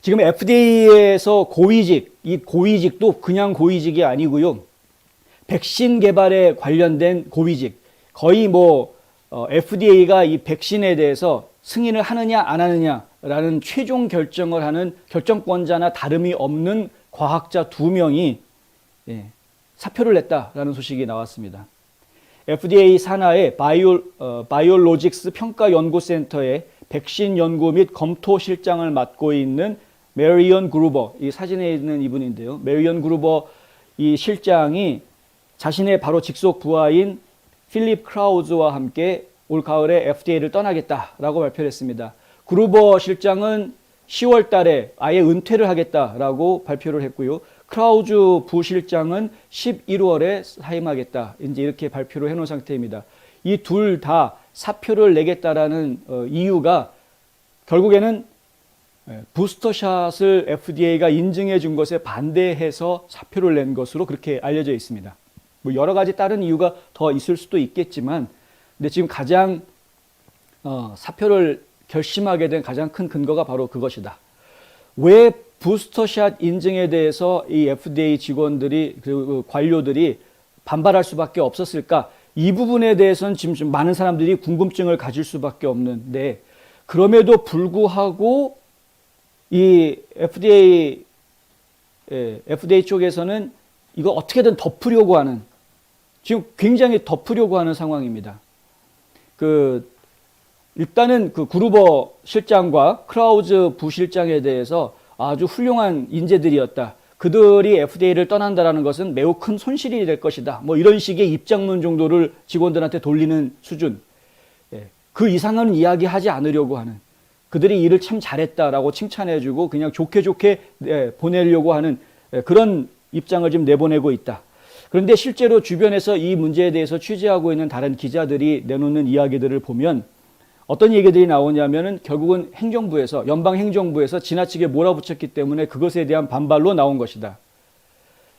지금 FDA에서 고위직, 이 고위직도 그냥 고위직이 아니고요. 백신 개발에 관련된 고위직, 거의 FDA가 이 백신에 대해서 승인을 하느냐 안 하느냐라는 최종 결정을 하는 결정권자나 다름이 없는 과학자 2명이 사표를 냈다라는 소식이 나왔습니다. FDA 산하의 바이올로직스 평가연구센터의 백신 연구 및 검토 실장을 맡고 있는 메리언 그루버, 이 사진에 있는 이분인데요. 메리언 그루버 이 실장이 자신의 바로 직속 부하인 필립 크라우즈와 함께 올 가을에 FDA를 떠나겠다라고 발표를 했습니다. 그루버 실장은 10월 달에 아예 은퇴를 하겠다라고 발표를 했고요. 크라우즈 부실장은 11월에 사임하겠다. 이제 이렇게 발표를 해놓은 상태입니다. 이 둘 다 사표를 내겠다라는 이유가 결국에는 부스터샷을 FDA가 인증해 준 것에 반대해서 사표를 낸 것으로 그렇게 알려져 있습니다. 뭐 여러 가지 다른 이유가 더 있을 수도 있겠지만, 근데 지금 가장 사표를 결심하게 된 가장 큰 근거가 바로 그것이다. 왜 부스터샷 인증에 대해서 이 FDA 직원들이 그리고 관료들이 반발할 수밖에 없었을까? 이 부분에 대해서는 지금 좀 많은 사람들이 궁금증을 가질 수밖에 없는데, 그럼에도 불구하고 이 FDA 쪽에서는 이거 어떻게든 덮으려고 하는, 지금 굉장히 덮으려고 하는 상황입니다. 일단은 그 그루버 실장과 크라우즈 부실장에 대해서 아주 훌륭한 인재들이었다. 그들이 FDA를 떠난다라는 것은 매우 큰 손실이 될 것이다. 뭐 이런 식의 입장문 정도를 직원들한테 돌리는 수준. 그 이상은 이야기하지 않으려고 하는, 그들이 일을 참 잘했다라고 칭찬해주고 그냥 좋게 보내려고 하는 그런 입장을 지금 내보내고 있다. 그런데 실제로 주변에서 이 문제에 대해서 취재하고 있는 다른 기자들이 내놓는 이야기들을 보면 어떤 얘기들이 나오냐면은 결국은 연방 행정부에서 지나치게 몰아붙였기 때문에 그것에 대한 반발로 나온 것이다.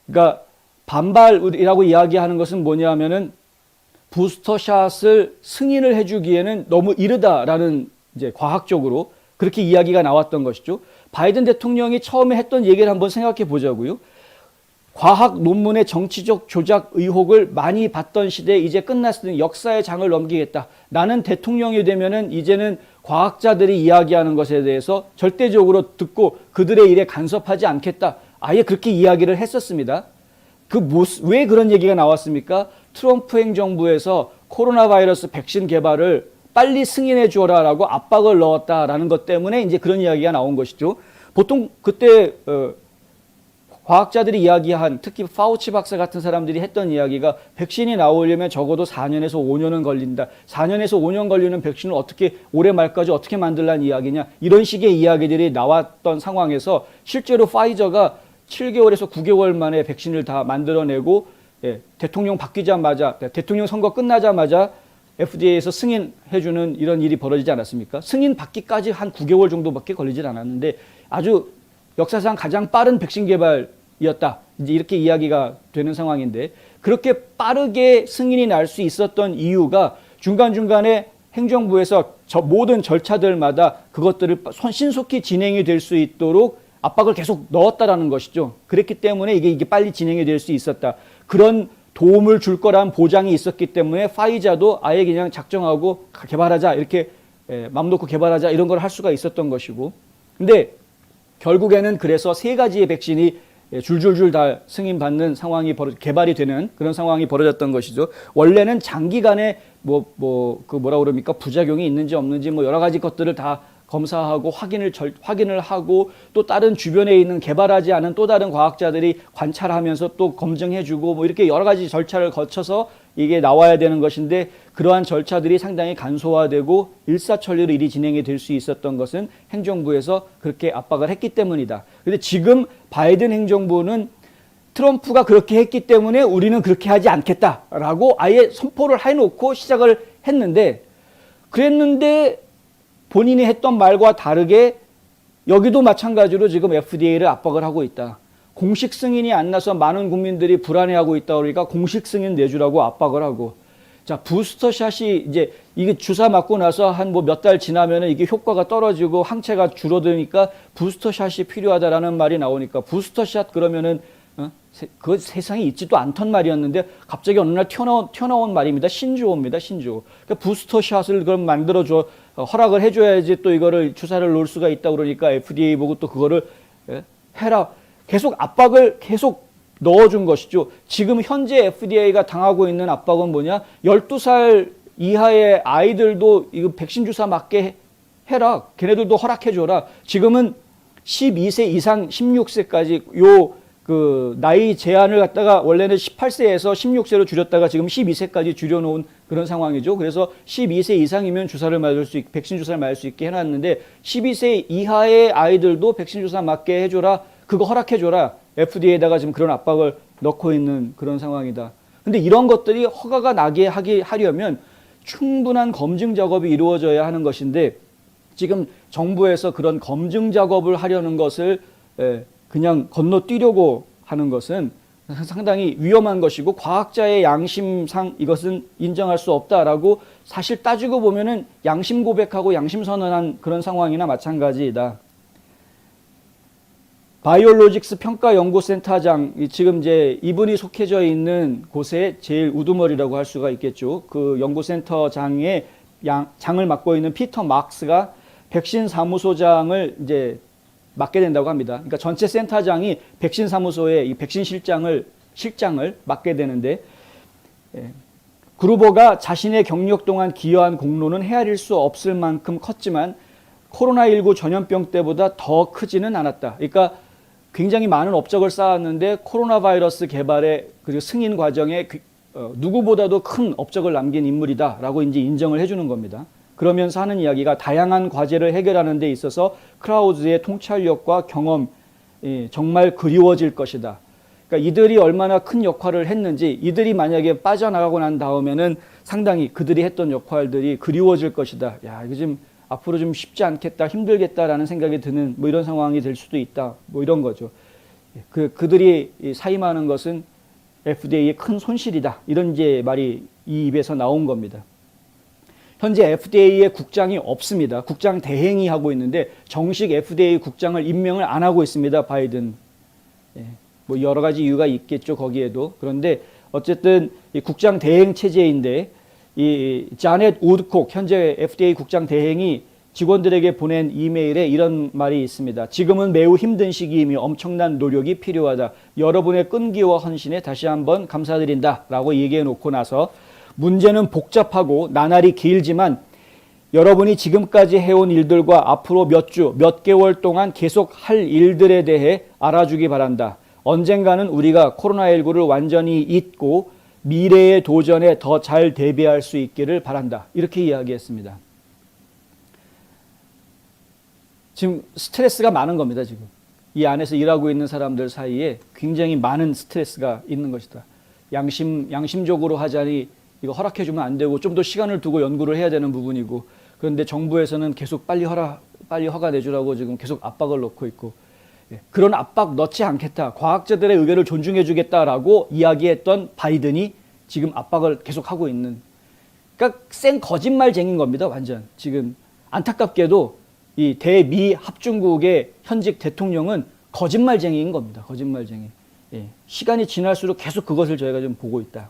그러니까 반발이라고 이야기하는 것은 뭐냐면은 부스터샷을 승인을 해주기에는 너무 이르다라는, 이제 과학적으로 그렇게 이야기가 나왔던 것이죠. 바이든 대통령이 처음에 했던 얘기를 한번 생각해 보자고요. 과학 논문의 정치적 조작 의혹을 많이 받던 시대에 이제 끝났으니 역사의 장을 넘기겠다. 나는 대통령이 되면은 이제는 과학자들이 이야기하는 것에 대해서 절대적으로 듣고 그들의 일에 간섭하지 않겠다. 아예 그렇게 이야기를 했었습니다. 왜 그런 얘기가 나왔습니까? 트럼프 행정부에서 코로나 바이러스 백신 개발을 빨리 승인해 주어라라고 압박을 넣었다라는 것 때문에 이제 그런 이야기가 나온 것이죠. 보통 그때 과학자들이 이야기한, 특히 파우치 박사 같은 사람들이 했던 이야기가 백신이 나오려면 적어도 4년에서 5년은 걸린다. 4년에서 5년 걸리는 백신을 어떻게 올해 말까지 어떻게 만들라는 이야기냐. 이런 식의 이야기들이 나왔던 상황에서 실제로 파이저가 7개월에서 9개월 만에 백신을 다 만들어내고 대통령 바뀌자마자, 대통령 선거 끝나자마자 FDA에서 승인해주는 이런 일이 벌어지지 않았습니까? 승인 받기까지 한 9개월 정도밖에 걸리질 않았는데 아주 역사상 가장 빠른 백신 개발이었다. 이제 이렇게 이야기가 되는 상황인데, 그렇게 빠르게 승인이 날 수 있었던 이유가 중간중간에 행정부에서 모든 절차들마다 그것들을 신속히 진행이 될 수 있도록 압박을 계속 넣었다라는 것이죠. 그랬기 때문에 이게 빨리 진행이 될 수 있었다. 그런 도움을 줄 거란 보장이 있었기 때문에 파이자도 아예 그냥 작정하고 개발하자, 이렇게 맘 놓고 개발하자, 이런 걸 할 수가 있었던 것이고. 근데 결국에는 그래서 3가지의 백신이 줄줄줄 다 승인받는 상황이 개발이 되는 그런 상황이 벌어졌던 것이죠. 원래는 장기간에 부작용이 있는지 없는지 여러 가지 것들을 다 검사하고 확인을 하고, 또 다른 주변에 있는 개발하지 않은 또 다른 과학자들이 관찰하면서 또 검증해주고 이렇게 여러 가지 절차를 거쳐서 이게 나와야 되는 것인데, 그러한 절차들이 상당히 간소화되고 일사천리로 일이 진행이 될 수 있었던 것은 행정부에서 그렇게 압박을 했기 때문이다. 그런데 지금 바이든 행정부는 트럼프가 그렇게 했기 때문에 우리는 그렇게 하지 않겠다라고 아예 선포를 해놓고 시작을 그랬는데 본인이 했던 말과 다르게 여기도 마찬가지로 지금 FDA를 압박을 하고 있다. 공식 승인이 안 나서 많은 국민들이 불안해하고 있다 그러니까 공식 승인 내주라고 압박을 하고, 자, 부스터샷이 이제 이게 주사 맞고 나서 한 뭐 몇 달 지나면은 이게 효과가 떨어지고 항체가 줄어드니까 부스터샷이 필요하다라는 말이 나오니까 부스터샷 그러면은 그 세상에 있지도 않던 말이었는데 갑자기 어느 날 튀어나온 말입니다. 신조어입니다. 신조어. 그러니까 부스터샷을 그럼 만들어줘 허락을 해줘야지 또 이거를 주사를 놓을 수가 있다 그러니까 FDA 보고 또 그거를 해라. 계속 압박을 계속 넣어준 것이죠. 지금 현재 FDA가 당하고 있는 압박은 뭐냐? 12살 이하의 아이들도 이거 백신 주사 맞게 해라. 걔네들도 허락해줘라. 지금은 12세 이상 16세까지 그 나이 제한을 갖다가 원래는 18세에서 16세로 줄였다가 지금 12세까지 줄여놓은 그런 상황이죠. 그래서 12세 이상이면 백신 주사를 맞을 수 있게 해놨는데 12세 이하의 아이들도 백신 주사 맞게 해줘라. 그거 허락해줘라. FDA에다가 지금 그런 압박을 넣고 있는 그런 상황이다. 근데 이런 것들이 허가가 나게 하려면 충분한 검증 작업이 이루어져야 하는 것인데 지금 정부에서 그런 검증 작업을 하려는 것을 그냥 건너뛰려고 하는 것은 상당히 위험한 것이고 과학자의 양심상 이것은 인정할 수 없다라고 사실 따지고 보면은 양심 고백하고 양심 선언한 그런 상황이나 마찬가지이다. 바이올로직스 평가연구센터장, 지금 이제 이분이 속해져 있는 곳에 제일 우두머리라고 할 수가 있겠죠. 그 연구센터장의 장을 맡고 있는 피터 막스가 백신 사무소장을 이제 맡게 된다고 합니다. 그러니까 전체 센터장이 백신 사무소의 이 백신 실장을 맡게 되는데, 그루버가 자신의 경력 동안 기여한 공로는 헤아릴 수 없을 만큼 컸지만 코로나19 전염병 때보다 더 크지는 않았다. 그러니까 굉장히 많은 업적을 쌓았는데 코로나 바이러스 개발의 그리고 승인 과정에 누구보다도 큰 업적을 남긴 인물이다라고 이제 인정을 해주는 겁니다. 그러면서 하는 이야기가 다양한 과제를 해결하는 데 있어서 크라우즈의 통찰력과 경험이 정말 그리워질 것이다. 그러니까 이들이 얼마나 큰 역할을 했는지 이들이 만약에 빠져나가고 난 다음에는 상당히 그들이 했던 역할들이 그리워질 것이다. 야, 이거 좀 앞으로 좀 쉽지 않겠다, 힘들겠다라는 생각이 드는 뭐 이런 상황이 될 수도 있다. 뭐 이런 거죠. 그들이 사임하는 것은 FDA의 큰 손실이다. 이런 이제 말이 이 입에서 나온 겁니다. 현재 FDA의 국장이 없습니다. 국장 대행이 하고 있는데 정식 FDA 국장을 임명을 안 하고 있습니다. 바이든. 뭐 여러 가지 이유가 있겠죠. 거기에도. 그런데 어쨌든 이 국장 대행 체제인데 이 자넷 우드콕 현재 FDA 국장 대행이 직원들에게 보낸 이메일에 이런 말이 있습니다. 지금은 매우 힘든 시기이며 엄청난 노력이 필요하다. 여러분의 끈기와 헌신에 다시 한번 감사드린다. 라고 얘기해 놓고 나서 문제는 복잡하고 나날이 길지만 여러분이 지금까지 해온 일들과 앞으로 몇 주, 몇 개월 동안 계속 할 일들에 대해 알아주기 바란다. 언젠가는 우리가 코로나19를 완전히 잊고 미래의 도전에 더 잘 대비할 수 있기를 바란다. 이렇게 이야기했습니다. 지금 스트레스가 많은 겁니다. 지금 이 안에서 일하고 있는 사람들 사이에 굉장히 많은 스트레스가 있는 것이다. 양심적으로 하자니 이거 허락해주면 안 되고 좀 더 시간을 두고 연구를 해야 되는 부분이고 그런데 정부에서는 계속 빨리 허가 내주라고 지금 계속 압박을 넣고 있고 그런 압박 넣지 않겠다. 과학자들의 의견을 존중해 주겠다라고 이야기했던 바이든이 지금 압박을 계속하고 있는 그러니까 생 거짓말쟁인 겁니다. 완전 지금 안타깝게도 이 대미 합중국의 현직 대통령은 거짓말쟁이인 겁니다. 거짓말쟁이. 시간이 지날수록 계속 그것을 저희가 좀 보고 있다.